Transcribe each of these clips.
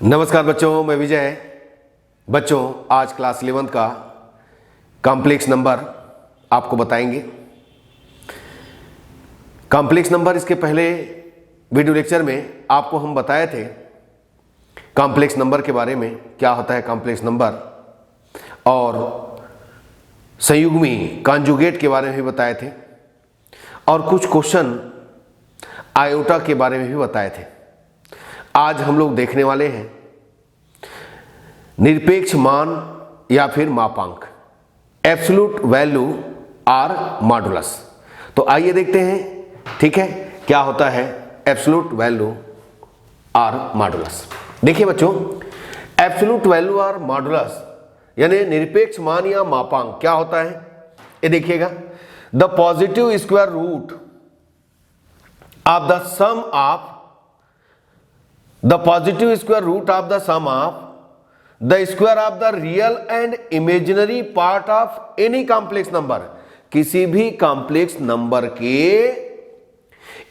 नमस्कार बच्चों, मैं विजय। बच्चों, आज क्लास 11 का कॉम्प्लेक्स नंबर आपको बताएंगे। कॉम्प्लेक्स नंबर, इसके पहले वीडियो लेक्चर में आपको हम बताए थे कॉम्प्लेक्स नंबर के बारे में, क्या होता है कॉम्प्लेक्स नंबर, और संयुग्मी कॉन्जुगेट के बारे में भी बताए थे, और कुछ क्वेश्चन आयोटा के बारे में भी बताए थे। आज हम लोग देखने वाले हैं निरपेक्ष मान या फिर मापांक, एब्सोल्यूट वैल्यू आर मॉडुलस। तो आइए देखते हैं, ठीक है, क्या होता है एब्सोल्यूट वैल्यू आर मॉडुलस। देखिए बच्चों, एब्सोल्यूट वैल्यू आर मॉडुलस यानी निरपेक्ष मान या मापांक क्या होता है, ये देखिएगा। The positive square root of the sum of the positive square root of the sum of the square of the real and imaginary part of any complex number। किसी भी कॉम्प्लेक्स नंबर के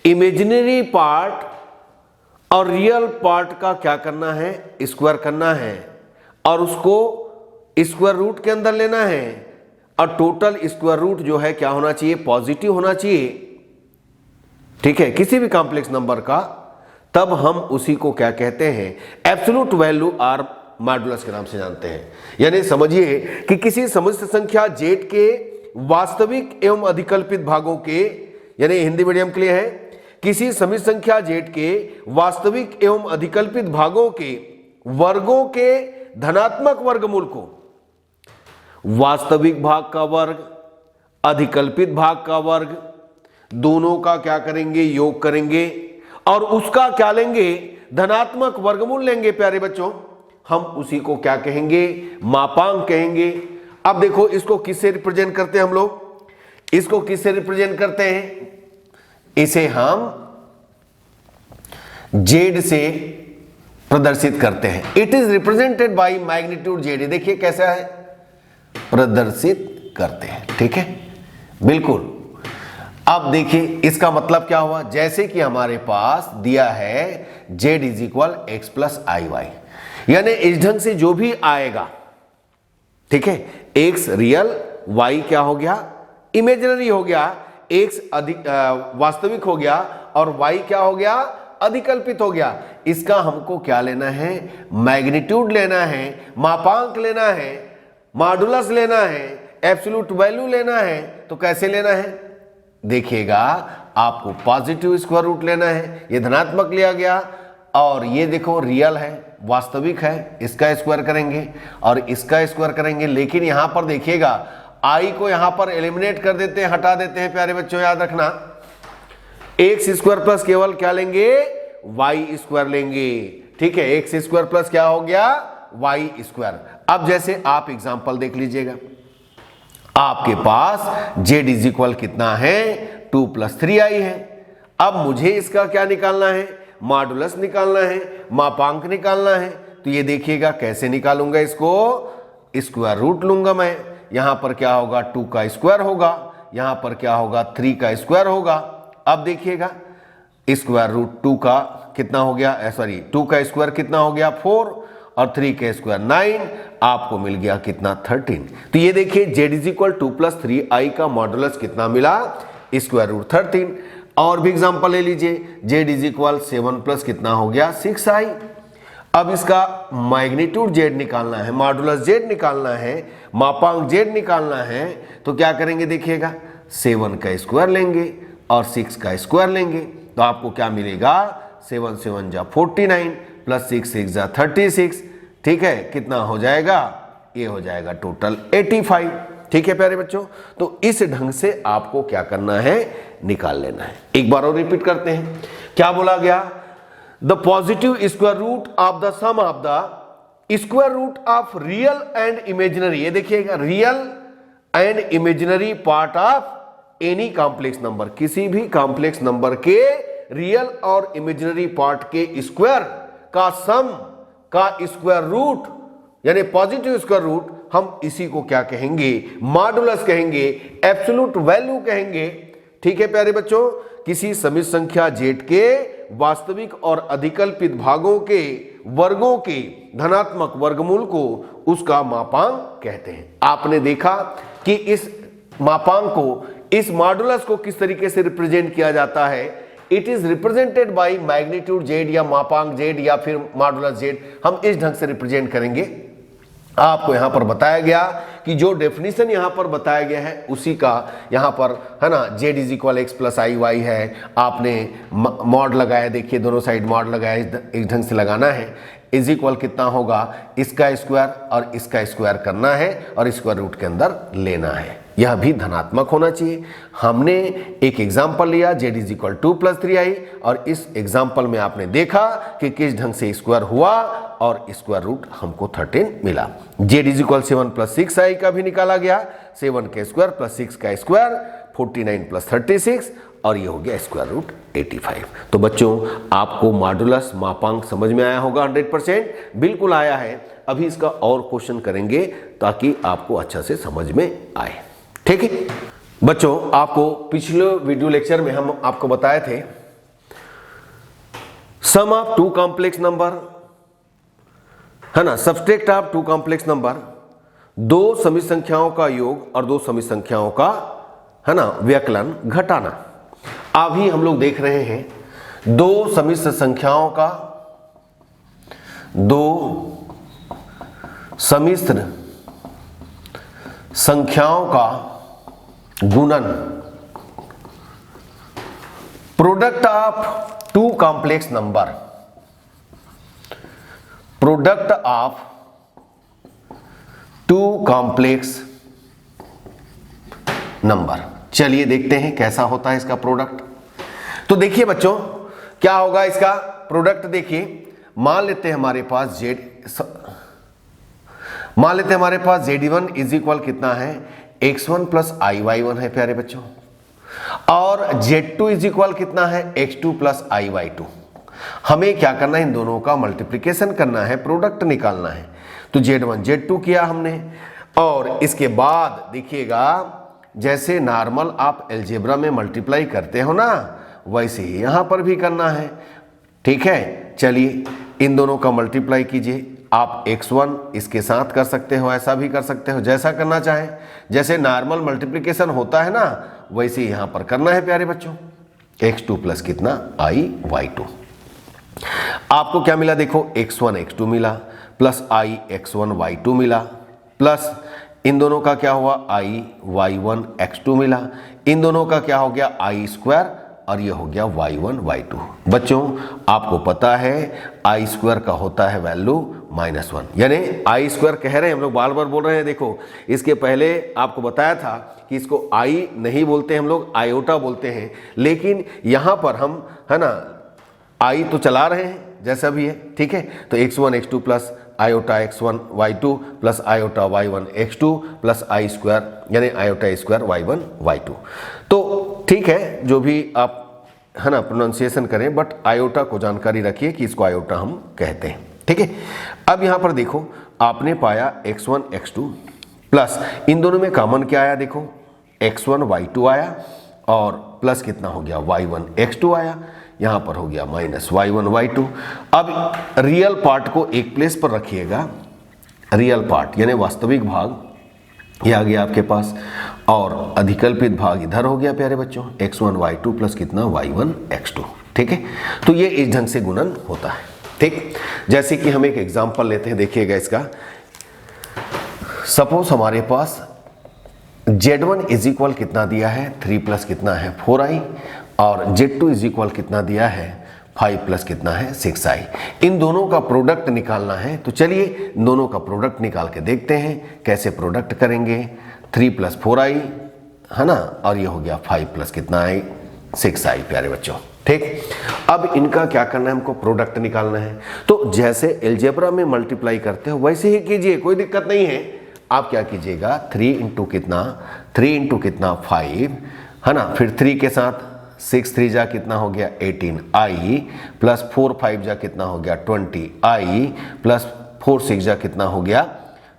इमेजिनरी पार्ट और real part का क्या करना है, square करना है, और उसको स्क्वायर रूट के अंदर लेना है, और टोटल स्क्वायर रूट जो है क्या होना चाहिए, पॉजिटिव होना चाहिए, ठीक है, किसी भी कॉम्प्लेक्स नंबर का। तब हम उसी को क्या कहते हैं, एब्सोल्यूट वैल्यू आर मॉडुलस के नाम से जानते हैं। यानी समझिए कि किसी समिश्र संख्या जेड के वास्तविक एवं अधिकल्पित भागों के, यानी हिंदी मीडियम के लिए है, किसी समिश्र संख्या जेड के वास्तविक एवं अधिकल्पित भागों के वर्गों के धनात्मक वर्गमूल को वास्तविक भाग का वर्ग, अधिकल्पित भाग का वर्ग, दोनों का क्या करेंगे, योग करेंगे, और उसका क्या लेंगे, धनात्मक वर्गमूल लेंगे। प्यारे बच्चों, हम उसी को क्या कहेंगे, मापांक कहेंगे। अब देखो, इसको किससे रिप्रेजेंट करते हैं हम लोग, इसको किससे रिप्रेजेंट करते हैं, इसे हम जेड से प्रदर्शित करते हैं। It is represented by magnitude Z. देखिए कैसा है, प्रदर्शित करते हैं, ठीक है, बिल्कुल। अब देखिए इसका मतलब क्या हुआ, जैसे कि हमारे पास दिया है z is equal x plus i y, यानी इस ढंग से जो भी आएगा, ठीक है, x रियल, y क्या हो गया, इमेजिनरी हो गया, x वास्तविक हो गया, और y क्या हो गया, अधिकल्पित हो गया। इसका हमको क्या लेना है, मैग्नीट्यूड लेना है, मापांक लेना है, मॉडुलस लेना है, एब्सोल्यूट वैल्यू लेना है। तो कैसे लेना है, देखिएगा, आपको पॉजिटिव स्क्वायर रूट लेना है, ये धनात्मक लिया गया, और ये देखो रियल है, वास्तविक है, इसका स्क्वायर करेंगे और इसका स्क्वायर करेंगे। लेकिन यहां पर देखिएगा, आई को यहां पर एलिमिनेट कर देते हैं, हटा देते हैं। प्यारे बच्चों याद रखना, एक्स स्क्वायर प्लस केवल क्या लेंगे, वाई स्क्वायर लेंगे, ठीक है, एक्स स्क्वायर प्लस क्या हो गया, वाई स्क्वायर। अब जैसे आप एग्जांपल देख लीजिएगा, आपके पास z इज इक्वल कितना है, 2 + 3i है। अब मुझे इसका क्या निकालना है, मॉडुलस निकालना है, मापांक निकालना है। तो ये देखिएगा कैसे निकालूंगा, इसको स्क्वायर रूट लूंगा मैं। यहां पर क्या होगा, 2 का स्क्वायर होगा, यहां पर क्या होगा, 3 का स्क्वायर होगा। अब देखिएगा, स्क्वायर रूट 2 का कितना हो गया, 2 का स्क्वायर कितना हो गया, 4, और 3 का स्क्वायर 9, आपको मिल गया कितना, 13। तो ये देखिए z इज इक्वल 2 + 3i का मॉडुलस कितना मिला, स्क्वायर रूट 13। और भी एग्जांपल ले लीजिए, z इज इक्वल 7 प्लस कितना हो गया, 6i। अब इसका मैग्नीट्यूड z निकालना है, मॉडुलस z निकालना है, मापांक z निकालना है। तो क्या करेंगे, देखिएगा, 7 का स्क्वायर लेंगे और 6 का स्क्वायर लेंगे। तो आपको क्या मिलेगा, 7 7 जा 49 प्लस 6 6 जा 36, ठीक है, कितना हो जाएगा, ये हो जाएगा टोटल 85, ठीक है प्यारे बच्चों। तो इस ढंग से आपको क्या करना है, निकाल लेना है। एक बार और रिपीट करते हैं, क्या बोला गया, the positive square root of the sum of the square root of real and imaginary, ये देखिएगा, real and imaginary part of any complex number, किसी भी कॉम्प्लेक्स नंबर के रियल और इमेजिनरी पार्ट के स्क्वायर का सम का स्क्वायर रूट, यानी पॉजिटिव स्क्वायर रूट, हम इसी को क्या कहेंगे, मॉडुलस कहेंगे, एब्सोल्यूट वैल्यू कहेंगे, ठीक है प्यारे बच्चों। किसी समिश्र संख्या जेड के वास्तविक और अधिकल्पित भागों के वर्गों के धनात्मक वर्गमूल को उसका मापांक कहते हैं। आपने देखा कि इस मापांक को, इस मॉडुलस को किस तरीके से रिप्रेजेंट किया जाता है। It is represented by magnitude Z या मापांक जेड या फिर मॉडुलस जेड। हम इस ढंग से रिप्रेजेंट करेंगे। आपको यहां पर बताया गया कि जो डेफिनेशन यहां पर बताया गया है उसी का यहां पर है ना, z is equal x plus i y है। आपने मॉड लगाया, देखिए दोनों साइड मॉड लगाया, इस ढंग से लगाना है। इज इक्वल कितना होगा, इसका स्क्वायर और इसका स्क्वायर करना है और स्क्वायर रूट के अंदर लेना है। यह भी धनात्मक होना चाहिए। हमने एक एग्जाम्पल लिया जेड इज इक्वल 2 + 3i और इस एग्जाम्पल में आपने देखा कि किस ढंग से स्क्वायर हुआ और स्क्वायर रूट हमको 13 मिला। जेड इज इक्वल 7 + 6i का भी निकाला गया, 7 का स्क्वायर प्लस 6 का स्क्वायर 49 + 36 और ये हो गया स्क्वायर रूट 85। तो बच्चों आपको मॉडुलस मापांक समझ में आया होगा 100%, बिल्कुल आया है। अभी इसका और क्वेश्चन करेंगे ताकि आपको अच्छा से समझ में आए, ठीक है बच्चों। आपको पिछले वीडियो लेक्चर में हम आपको बताए थे सम ऑफ 2 कॉम्प्लेक्स नंबर है ना, सब्सट्रैक्ट ऑफ 2 कॉम्प्लेक्स नंबर, 2 समिश्र संख्याओं का योग और 2 समिश्र संख्याओं का है ना व्यकलन घटाना। अभी हम लोग देख रहे हैं 2 समिश्र संख्याओं का, 2 समिश्र संख्याओं का गुणन, product of 2 complex number, product of 2 complex number. चलिए देखते हैं कैसा होता है इसका प्रोडक्ट। तो देखिए बच्चों क्या होगा इसका प्रोडक्ट। देखिए मान लेते हैं हमारे पास z1 इज इक्वल कितना है, x1 + iy1 है प्यारे बच्चों, और z2 इज इक्वल कितना है, x2 + iy2। हमें क्या करना है, इन दोनों का मल्टीप्लिकेशन करना है, प्रोडक्ट निकालना है। तो z1 z2 किया हमने, और इसके बाद देखिएगा जैसे नॉर्मल आप अलजेब्रा में मल्टीप्लाई करते हो ना, वैसे ही यहां पर भी करना है, ठीक है। चलिए इन दोनों का मल्टीप्लाई कीजिए। आप x1 इसके साथ कर सकते हो, ऐसा भी कर सकते हो, जैसा करना चाहें। जैसे नॉर्मल मल्टीप्लिकेशन होता है ना, वैसे ही यहां पर करना है प्यारे बच्चों। x2 प्लस कितना iy2। आपको क्या मिला, देखो x1 x2 मिला प्लस i x1 y2 मिला, प्लस इन दोनों का क्या हुआ i y1 x2 मिला, इन दोनों का क्या हो गया i स्क्वायर और ये हो गया y1 y2। बच्चों आपको पता है i स्क्वायर का होता है वैल्यू -1, यानी i स्क्वायर कह रहे हैं हम लोग, बार बार बोल रहे हैं। देखो इसके पहले आपको बताया था कि इसको i नहीं बोलते हम लोग, आयोटा बोलते हैं, लेकिन यहाँ पर हम है ना i तो चला रहे हैं जैसा भी है, ठीक है। तो x1 x2 plus iota x1 y2 plus iota y1 x2 plus i square यानी आयोटा स्क्वायर y1 y2। तो ठीक है, जो भी आप है ना प्रोनाउंसिएशन करें, बट आयोटा को जानकारी रखिए कि इसको आयोटा हम कहते हैं, ठीक है। अब यहाँ पर देखो आपने पाया x1 x2 प्लस इन दोनों में कॉमन क्या आया, देखो x1 y2 आया और प्लस कितना हो गया y1 x2 आया, यहाँ पर हो गया -y1 y2। अब रियल पार्ट को एक प्लेस पर रखिएगा, रियल पार्ट यानी वास्तविक भाग ये आ गया आपके पास, और अधिकल्पित भाग इधर हो गया प्यारे बच्चों, x1 y2 प्लस कितना y1 x2, ठीक है। तो ये इस ढंग से गुणन होता है, ठीक। जैसे कि हम एक एग्जांपल लेते हैं, देखिएगा इसका। सपोज हमारे पास z1 इज इक्वल कितना दिया है, 3 प्लस कितना है 4i, और z2 इज इक्वल कितना दिया है 5 प्लस कितना है 6i। इन दोनों का प्रोडक्ट निकालना है। तो चलिए दोनों का प्रोडक्ट निकाल के देखते हैं कैसे प्रोडक्ट करेंगे। 3 + 4i है ना, और ये हो गया 5 प्लस कितना i 6i प्यारे बच्चों, ठीक। अब इनका क्या करना है, हमको प्रोडक्ट निकालना है। तो जैसे अलजेब्रा में मल्टीप्लाई करते हो वैसे ही कीजिए, कोई दिक्कत नहीं है। आप क्या कीजिएगा 3 × कितना 5 है ना, फिर 3 के साथ 6 3 जा कितना हो गया 18i प्लस 4 5 जा कितना हो गया 20i प्लस 4 6 जा कितना हो गया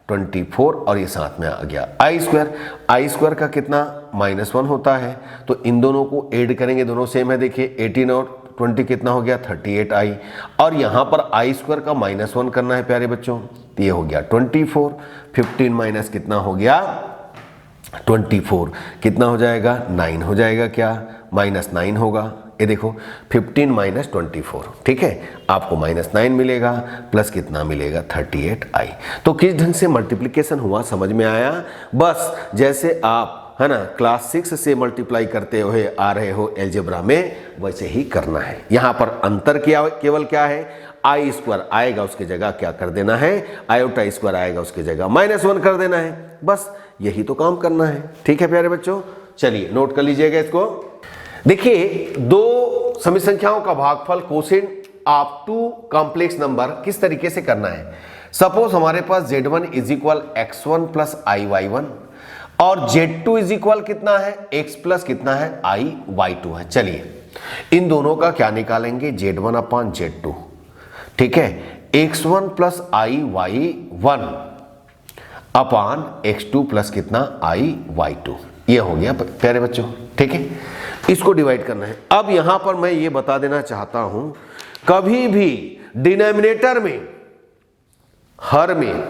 24, और ये साथ में आ गया i स्क्वायर का कितना -1 होता है। तो इन दोनों को ऐड करेंगे, दोनों सेम है। देखिए 18 और 20 कितना हो गया 38i, और यहाँ पर आई स्क्वायर का -1 करना है प्यारे बच्चों, तो ये हो गया 24, 15 माइनस कितना हो गया 24, कितना हो जाएगा 9 हो जाएगा, क्या -9 होगा, ये देखो 15 माइनस 24, ठीक है, आपको -9 मिलेगा प्लस कितना मिलेगा 38i। तो किस ढंग से मल्टीप्लिकेशन हुआ समझ में आया। बस जैसे आप है ना क्लास 6 से मल्टीप्लाई करते हुए आ रहे हो अलजेब्रा में, वैसे ही करना है। यहाँ पर अंतर केवल क्या है, आई स्क्वायर आएगा उसकी जगह क्या कर देना है, आयोटा स्क्वायर आएगा उसकी जगह -1 कर देना है, बस यही तो काम करना है। ठीक है प्यारे बच्चों, चलिए नोट कर लीजिएगा इसको। देखिए दो समी संख्याओं का भागफल quotient of two complex number किस तरीके से करना है। सपोज हमारे पास z1 is equal x1 plus iy1 और z2 इज इक्वल कितना है x प्लस कितना है iy2 है। चलिए इन दोनों का क्या निकालेंगे, z1 अपान z2, ठीक है, x1 प्लस iy1 अपान x2 प्लस कितना iy2, ये हो गया प्यारे बच्चों, ठीक है, इसको डिवाइड करना है। अब यहां पर मैं ये बता देना चाहता हूं, कभी भी डिनोमिनेटर में हर में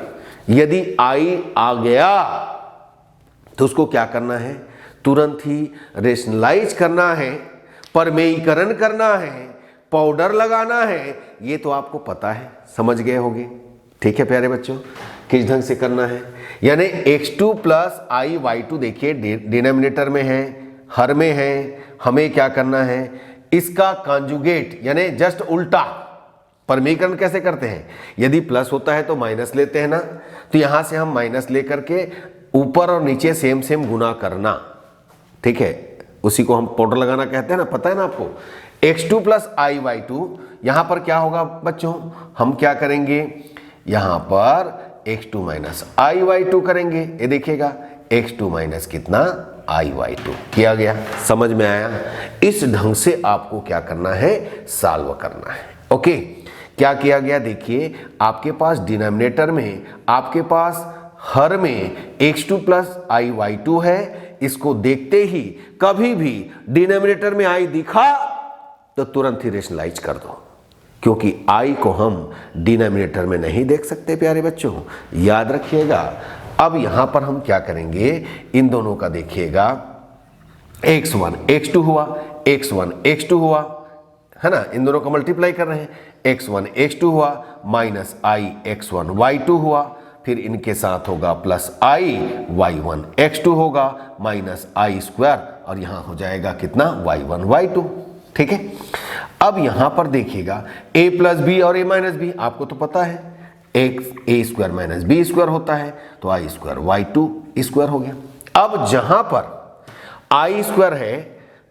यदि i आ गया तो उसको क्या करना है, तुरंत ही रेशनलाइज करना है, परमेयीकरण करना है, पाउडर लगाना है, ये तो आपको पता है, समझ गए होंगे। ठीक है प्यारे बच्चों, किस ढंग से करना है, यानी x2 प्लस iy2 देखिए डिनोमिनेटर में है, हर में है, हमें क्या करना है, इसका कॉन्जुगेट यानी जस्ट उल्टा। परमीकरण कैसे करते हैं, यदि प्लस होता है तो माइनस लेते हैं ना, तो यहां से हम माइनस लेकर के ऊपर और नीचे सेम सेम गुना करना, ठीक है, उसी को हम पाउडर लगाना कहते हैं ना, पता है ना आपको। x2 प्लस iy2 यहां पर क्या होगा बच्चों, हम क्या करेंगे, यहां पर x2 माइनस iy2 करेंगे, ये देखिएगा x2 माइनस कितना iy2 किया गया, समझ में आया। इस ढंग से आपको क्या करना है, सॉल्व करना है। ओके, क्या किया गया, देखिए आपके पास डिनोमिनेटर में, आपके पास हर में x2 प्लस iy2 है, इसको देखते ही कभी भी डिनोमिनेटर में i दिखा तो तुरंत ही रेशनलाइज कर दो, क्योंकि i को हम डिनोमिनेटर में नहीं देख सकते प्यारे बच्चों, याद रखिएगा। अब यहां पर हम क्या करेंगे, इन दोनों का देखिएगा, x1 x2 हुआ, x1 x2 हुआ, है ना, इन दोनों का मल्टीप्लाई कर रहे हैं, x1 x2 हुआ माइनस i x1 y2 हुआ, फिर इनके साथ होगा प्लस i y1 x2 होगा माइनस i स्क्वायर, और यहां हो जाएगा कितना y1 y2, ठीक है। अब यहां पर देखिएगा a प्लस बी और a माइनस बी, आपको तो पता है a square minus b square होता है, तो i स्क्वायर y2 स्क्वायर हो गया। अब जहां पर i स्क्वायर है,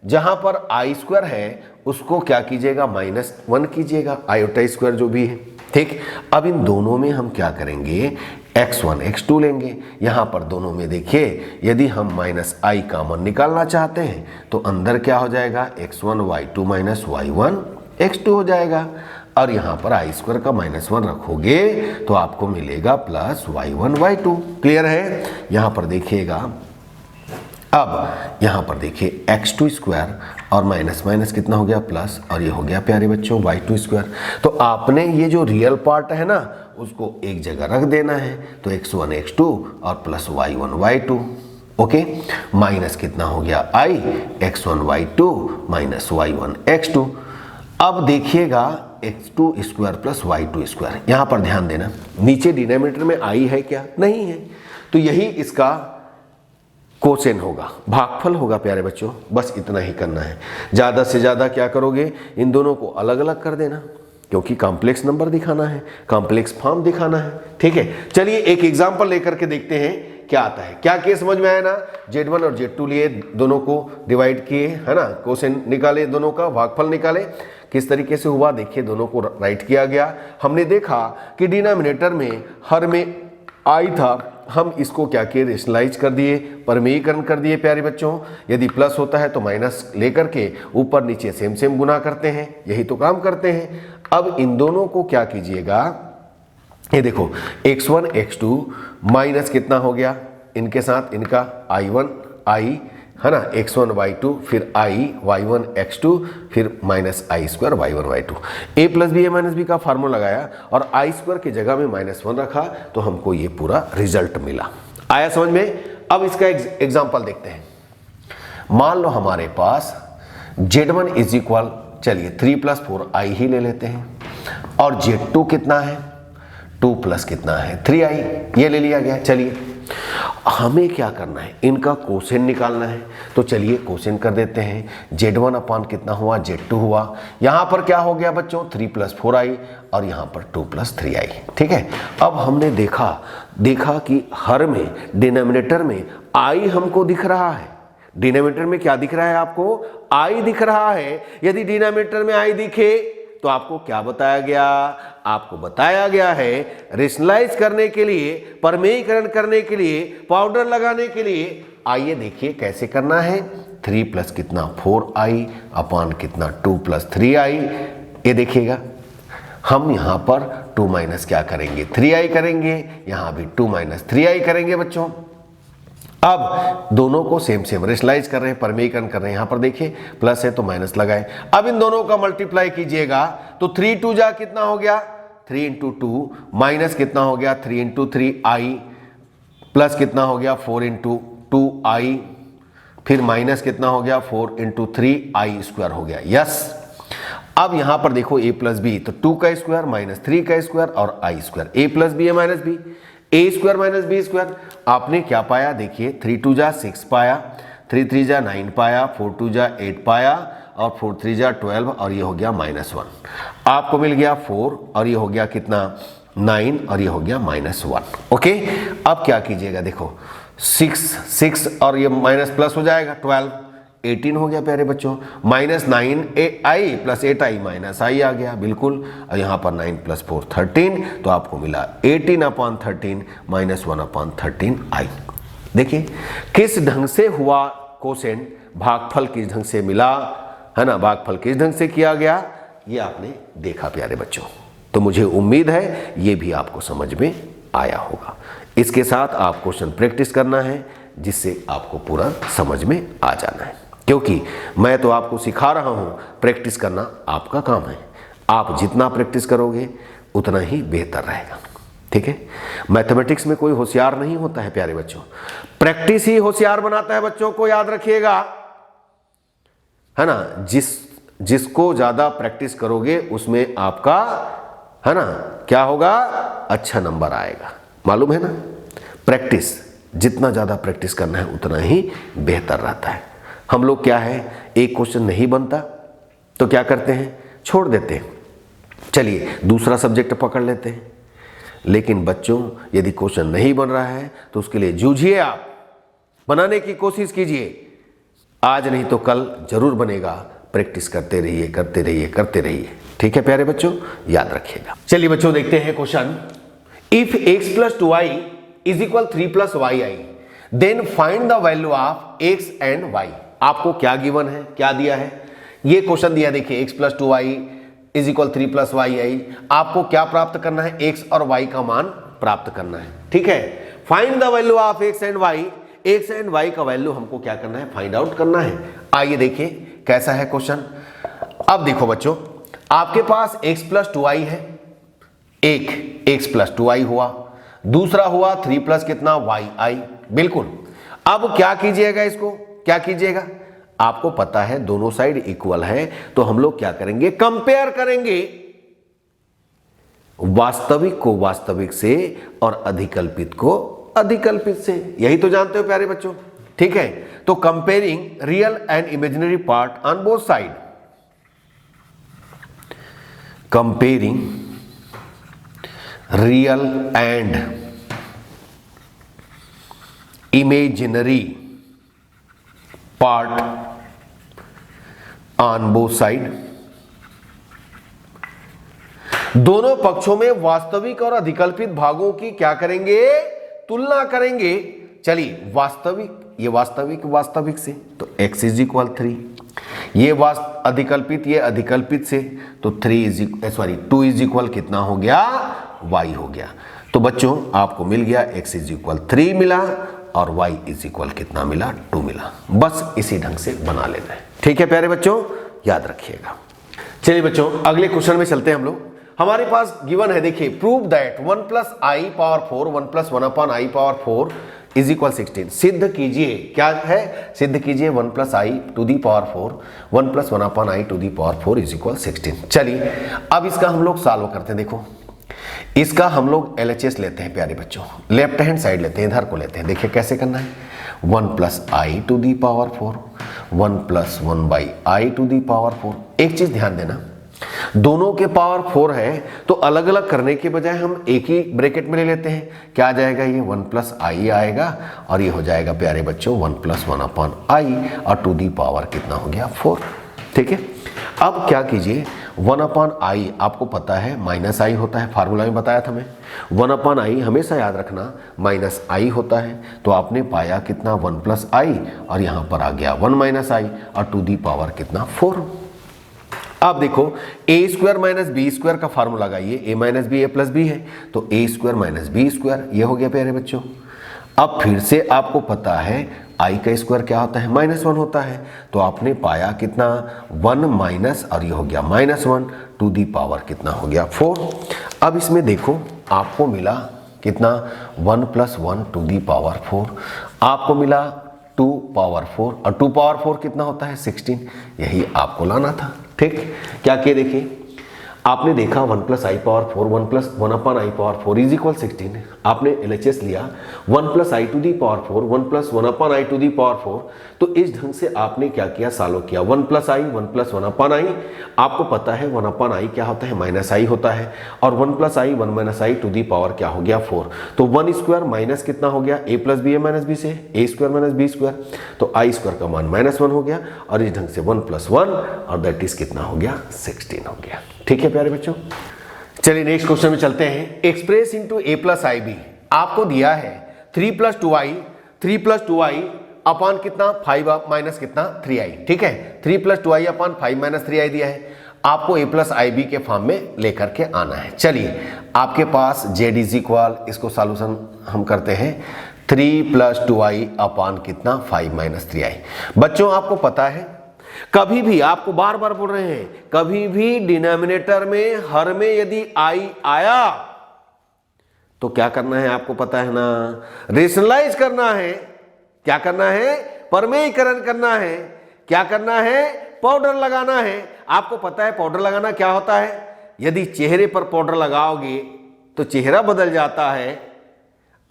जहां पर i स्क्वायर है उसको क्या कीजिएगा, -1 कीजिएगा, आयोटा स्क्वायर जो भी है, ठीक। अब इन दोनों में हम क्या करेंगे, x1 x2 लेंगे, यहां पर दोनों में देखिए यदि हम -i कॉमन निकालना चाहते हैं तो अंदर क्या हो जाएगा, x1 y2 minus y1 x2 हो जाएगा, और यहां पर i स्क्वायर का -1 रखोगे तो आपको मिलेगा प्लस y1 y2। क्लियर है, यहां पर देखिएगा, अब यहां पर देखिए x2 स्क्वायर और माइनस माइनस कितना हो गया प्लस, और ये हो गया प्यारे बच्चों y2 स्क्वायर। तो आपने ये जो रियल पार्ट है ना उसको एक जगह रख देना है, तो x1 x2 और plus y1 y2, okay, minus कितना हो गया i x1 y2 minus y1 x2। अब देखिएगा x2 square plus y2 square, यहां पर ध्यान देना, नीचे डिनोमिनेटर में i है क्या, नहीं है, तो यही इसका कोसेन होगा, भागफल होगा प्यारे बच्चों, बस इतना ही करना है। ज़्यादा से ज़्यादा क्या करोगे, इन दोनों को अलग अलग कर देना, क्योंकि कॉम्प्लेक्स नंबर दिखाना है, कॉम्प्लेक्स फॉर्म दिखाना है, ठीक है। चलिए एक एग्जांपल लेकर के देखते हैं क्या आता है। क्या केस समझ में आया ना, z1 और z2 लिए, दोनों को डिवाइड किए, है ना, कोसेन निकाले, दोनों का भागफल निकाले, किस तरीके से हुआ देखिए, दोनों को राइट किया गया। हमने देखा कि डिनोमिनेटर में हर में i था, हम इसको क्या किए, रेशनलाइज कर दिए, परमेयीकरण कर दिए प्यारे बच्चों। यदि प्लस होता है तो माइनस लेकर के ऊपर नीचे सेम सेम गुना करते हैं, यही तो काम करते हैं। अब इन दोनों को क्या कीजिएगा, ये देखो x1 x2 माइनस कितना हो गया, इनके साथ इनका i1 i है ना, x1 y2 फिर i y1 x2 फिर minus i square y1 y2। a plus b a minus b का फार्मूला लगाया और आई स्क्वायर की जगह में -1 रखा तो हमको ये पूरा रिजल्ट मिला। आया समझ में? अब इसका एग्जाम्पल देखते हैं। मान लो हमारे पास z1 इज इक्वल, चलिए 3 + 4i ही ले लेते हैं, और z2 कितना है, 2 प्लस कितना है 3i, ये ले लिया गया। चलिए हमें क्या करना है, इनका कोसेन निकालना है। तो चलिए कोसेन कर देते हैं। z1 अपान कितना हुआ, z2 हुआ। यहाँ पर क्या हो गया बच्चों, 3 + 4i और यहाँ पर 2 + 3i। ठीक है, अब हमने देखा कि हर में डिनोमिनेटर में i हमको दिख रहा है। डिनोमिनेटर में क्या दिख रहा है आपको, i दिख रहा है। यदि डिनोमिनेटर में i दिखे तो आपको क्या बताया गया, आपको बताया गया है रेशनलाइज करने के लिए, परमेयीकरण करने के लिए, पाउडर लगाने के लिए। आइए देखिए कैसे करना है। 3 + कितना 4i अपान कितना 2 + 3i। ये देखिएगा हम यहाँ पर 2 माइनस क्या करेंगे 3i करेंगे, यहाँ भी 2 - 3i करेंगे बच्चों। अब दोनों को सेम रेशनलाइज कर रहे हैं, परमेयीकरण कर रहे हैं। यहां पर देखिए प्लस है तो माइनस लगाए। अब इन दोनों का मल्टीप्लाई कीजिएगा तो 3 × 2 जा कितना हो गया 3 × 2, माइनस कितना हो गया 3 × 3i, प्लस कितना हो गया 4 × 2i, फिर माइनस कितना हो गया 4 × 3i² हो गया। यस, अब यहां पर देखो a + b, तो 2 का स्क्वायर माइनस 3 का स्क्वायर और i², a + b minus b, a² - b²। आपने क्या पाया देखिए, 3 × 2 = 6 पाया, 3 × 3 = 9 पाया, 4 × 2 = 8 पाया और 4 × 3 = 12 और ये हो गया -1। आपको मिल गया 4 और ये हो गया कितना 9 और ये हो गया -1। ओके, अब क्या कीजिएगा देखो 6 और ये माइनस प्लस हो जाएगा 12, 18 हो गया प्यारे बच्चों। -9i + 8i -i आ गया बिल्कुल, और यहाँ पर 9 + 4 13, तो आपको मिला 18/13 -1/13i। देखिए किस ढंग से हुआ कोसेंट, भागफल किस ढंग से मिला, है ना, भागफल किस ढंग से किया गया, ये आपने देखा प्यारे बच्चों। तो मुझे उम्मीद है ये भी आपको समझ में आया होगा। इसके साथ आप क्वेश्चन प्रैक्टिस करना है जिससे आपको पूरा समझ में आ जाना है, क्योंकि मैं तो आपको सिखा रहा हूं, प्रैक्टिस करना आपका काम है। आप जितना प्रैक्टिस करोगे उतना ही बेहतर रहेगा। ठीक है, मैथमेटिक्स में कोई होशियार नहीं होता है प्यारे बच्चों, प्रैक्टिस ही होशियार बनाता है बच्चों को, याद रखिएगा, है ना। जिसको ज्यादा प्रैक्टिस करोगे उसमें आपका, है ना, क्या होगा, अच्छा नंबर आएगा। मालूम है ना, प्रैक्टिस, जितना ज्यादा प्रैक्टिस करना है उतना ही बेहतर रहता है। हम लोग क्या है, एक क्वेश्चन नहीं बनता तो क्या करते हैं, छोड़ देते हैं, चलिए दूसरा सब्जेक्ट पकड़ लेते हैं। लेकिन बच्चों यदि क्वेश्चन नहीं बन रहा है तो उसके लिए जूझिए, आप बनाने की कोशिश कीजिए। आज नहीं तो कल जरूर बनेगा। प्रैक्टिस करते रहिए, करते रहिए, करते रहिए। ठीक है प्यारे बच्चों, याद रखिएगा। चलिए बच्चों देखते हैं question. If x + 2i = 3 + yi, then find the value of x and y। आपको क्या गिवन है, क्या दिया है, ये क्वेश्चन दिया। देखिए x + 2i = 3 + yi। आपको क्या प्राप्त करना है, x और y का मान प्राप्त करना है। ठीक है, find the value of x and y। x and y का वैल्यू हमको क्या करना है, फाइंड आउट करना है। आइए देखिए कैसा है क्वेश्चन। अब देखो बच्चों, आपके पास x + 2i है, एक x + 2i हुआ, दूसरा हुआ 3 + कितना yi, बिल्कुल। अब क्या कीजिएगा, इसको क्या कीजिएगा, आपको पता है दोनों साइड इक्वल है, तो हम लोग क्या करेंगे, कंपेयर करेंगे वास्तविक को वास्तविक से और अधिकल्पित को अधिकल्पित से। यही तो जानते हो प्यारे बच्चों। ठीक है, तो comparing real and imaginary part on both side, comparing real and imaginary part on both side. दोनों पक्षों में वास्तविक और अधिकल्पित भागों की क्या करेंगे, तुलना करेंगे। चलिए वास्तविक, ये वास्तविक से तो x = 3, ये अधिकल्पित, ये अधिकल्पित से तो 2 = कितना हो गया, y हो गया। तो बच्चों आपको मिल गया x = 3 मिला और y इज इक्वल कितना मिला, 2 मिला। बस इसी ढंग से बना लेना है। ठीक है प्यारे बच्चों, याद रखिएगा। चलिए बच्चों अगले क्वेश्चन में चलते हैं हम लोग। हमारे पास गिवन है, देखिए prove that 1 plus i power 4 1 plus 1 upon i power 4 is equal 16। सिद्ध कीजिए, क्या है, सिद्ध कीजिए 1 plus i to the power 4 1 plus 1 upon i to the power 4 is equal 16। चलिए अब इसका हम लोग सॉल्व करते हैं। देखो इसका हम लोग LHS लेते हैं प्यारे बच्चों, लेफ्ट हैंड साइड लेते हैं, इधर को लेते हैं। देखिए कैसे करना है, 1 plus i to the power 4 1 plus 1 by i to the power 4। एक चीज ध्यान देना, दोनों के पावर 4 है तो अलग अलग करने के बजाय हम एक ही ब्रैकेट में ले लेते हैं। क्या आ जाएगा, ये 1 प्लस आई आएगा और ये हो जाएगा प्यारे बच्चों 1 प्लस 1 अपॉन आई और टू दी पावर कितना हो गया, 4। ठीक है, अब क्या कीजिए, 1 अपॉन आई आपको पता है माइनस आई होता है, फार्मूला में बताया था मैं। 1 अपॉन आई हमेशा याद रखना माइनस आई होता है, तो आपने पाया कितना 1 प्लस आई और यहाँ पर आ गया 1 माइनस आई और टू दी पावर कितना 4। अब देखो ए स्क्वायर माइनस बी स्क्वायर का फार्मूला लगाइए, ए माइनस बी ए प्लस बी है तो ए स्क्वायर माइनस बी स्क्वायर, ये हो गया प्यारे बच्चों। अब फिर से आपको पता है आई का स्क्वायर क्या होता है, -1 होता है, तो आपने पाया कितना 1 माइनस और ये हो गया -1 टू दी पावर कितना हो गया 4। अब इसमें देखो आपको मिला कितना 1 प्लस 1 टू दी पावर 4, आपको मिला 2 पावर 4 और 2 पावर 4 कितना होता है 16, यही आपको लाना था। ठीक, क्या किए देखिए, आपने देखा 1 plus i power 4 1 plus 1 upon i power 4 is equal 16। आपने LHS लिया 1 plus i to the power 4 1 plus 1 upon i to the power 4, तो इस ढंग से आपने क्या किया, सॉल्व किया। 1 प्लस आई 1 प्लस 1 अपॉन आई, आपको पता है 1 अपॉन आई क्या होता है, माइनस आई होता है, और 1 plus i 1 minus i to the power क्या हो गया 4, तो 1 स्क्वायर माइनस कितना हो गया, ए plus b a minus B से ए स्क्वायर माइनस बी स्क्वायर, तो आई स्क्वायर का मान -1 हो गया और इस ढंग से 1 प्लस 1 और दैट इज कितना हो गया 16 हो गया। ठीक है प्यारे बच्चों, चलिए नेक्स्ट क्वेश्चन में चलते हैं। एक्सप्रेस इनटू ए प्लस आई बी आपको दिया है 3 प्लस 2i अपॉन कितना 5 माइनस कितना 3i। ठीक है, 3 plus 2i upon 5 minus 3i दिया है, आपको ए प्लस आई बी के फॉर्म में लेकर के आना है। चलिए आपके पास जेड इज इक्वल, इसको सॉल्यूशन हम करते हैं 3 प्लस 2i अपॉन कितना 5 माइनस 3i। बच्चों आपको पता है कभी भी, आपको बार बार बोल रहे हैं, कभी भी डिनोमिनेटर में हर में यदि आई आया तो क्या करना है, आपको पता है ना, रेशनलाइज करना है। क्या करना है, परमेयीकरण करना है। क्या करना है, पाउडर लगाना है। आपको पता है पाउडर लगाना क्या होता है, यदि चेहरे पर पाउडर लगाओगे तो चेहरा बदल जाता है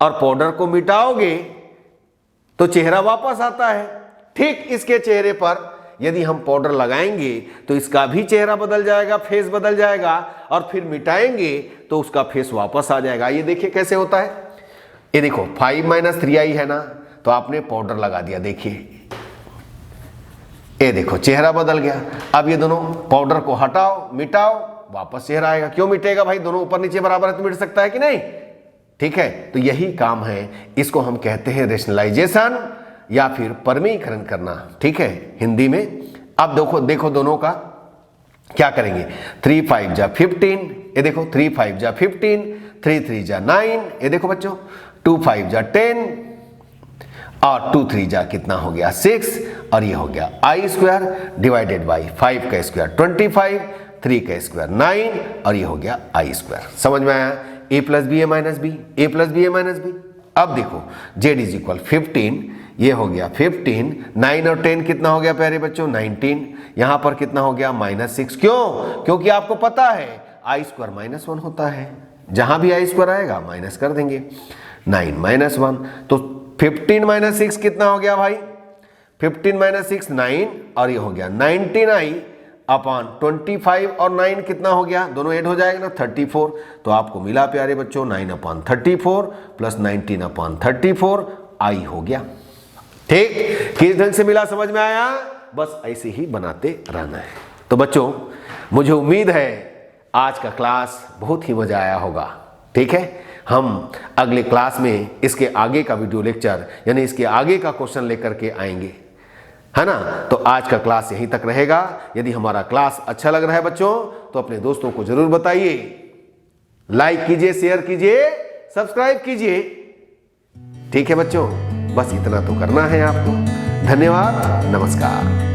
और पाउडर को मिटाओगे तो चेहरा वापस आता है। ठीक इसके चेहरे पर यदि हम पाउडर लगाएंगे तो इसका भी चेहरा बदल जाएगा, फेस बदल जाएगा, और फिर मिटाएंगे तो उसका फेस वापस आ जाएगा। ये देखिए कैसे होता है, ये देखो 5 माइनस 3i है ना, तो आपने पाउडर लगा दिया, देखिए ये देखो चेहरा बदल गया। अब ये दोनों पाउडर को हटाओ, मिटाओ, वापस चेहरा आएगा। क्यों मिटेगा भाई, दोनों ऊपर नीचे बराबर है तो मिट सकता है कि नहीं। ठीक है, तो यही काम है, इसको हम कहते हैं रेशनलाइजेशन या फिर परमीकरण करना। ठीक है हिंदी में। अब देखो दोनों का क्या करेंगे, 3 5 जा 15, ये देखो 3 5 जा 15, 3 3 जा 9, ये देखो बच्चों 2 5 जा 10 और 2 3 जा कितना हो गया 6, और ये हो गया आई स्क्वायर डिवाइडेड बाई 5 का स्क्वायर 25, 3 का स्क्वायर 9 और ये हो गया आई स्क्वायर। समझ में आया, ए plus b a minus B, A plus b a minus B. अब देखो जेड इज इक्वल 15, ये हो गया 15, 9 और 10 कितना हो गया प्यारे बच्चों 19, यहां पर कितना हो गया -6। क्यों, क्योंकि आपको पता है आई स्क्वायर -1 होता है, जहां भी आई स्क्वायर आएगा माइनस कर देंगे। 9 -1 तो 15 - 6 कितना हो गया भाई, 15 - 6 9 और ये हो गया 19i अपॉन 25 और 9 कितना हो गया, दोनों ऐड हो जाएगा ना 34। तो आपको मिला प्यारे बच्चों 9 अपॉन 34 प्लस 19 अपॉन 34 आई हो गया। ठीक, किस ढंग से मिला समझ में आया, बस ऐसे ही बनाते रहना है। तो बच्चों मुझे उम्मीद है आज का क्लास बहुत ही मजा आया होगा। ठीक है, हम अगले क्लास में इसके आगे का वीडियो लेक्चर यानी इसके आगे का क्वेश्चन लेकर के आएंगे, है ना। तो आज का क्लास यहीं तक रहेगा। यदि हमारा क्लास अच्छा लग रहा है बच्चों तो अपने दोस्तों को जरूर बताइए, लाइक कीजिए, शेयर कीजिए, सब्सक्राइब कीजिए। ठीक है बच्चों। बस इतना तो करना है आपको। धन्यवाद, नमस्कार।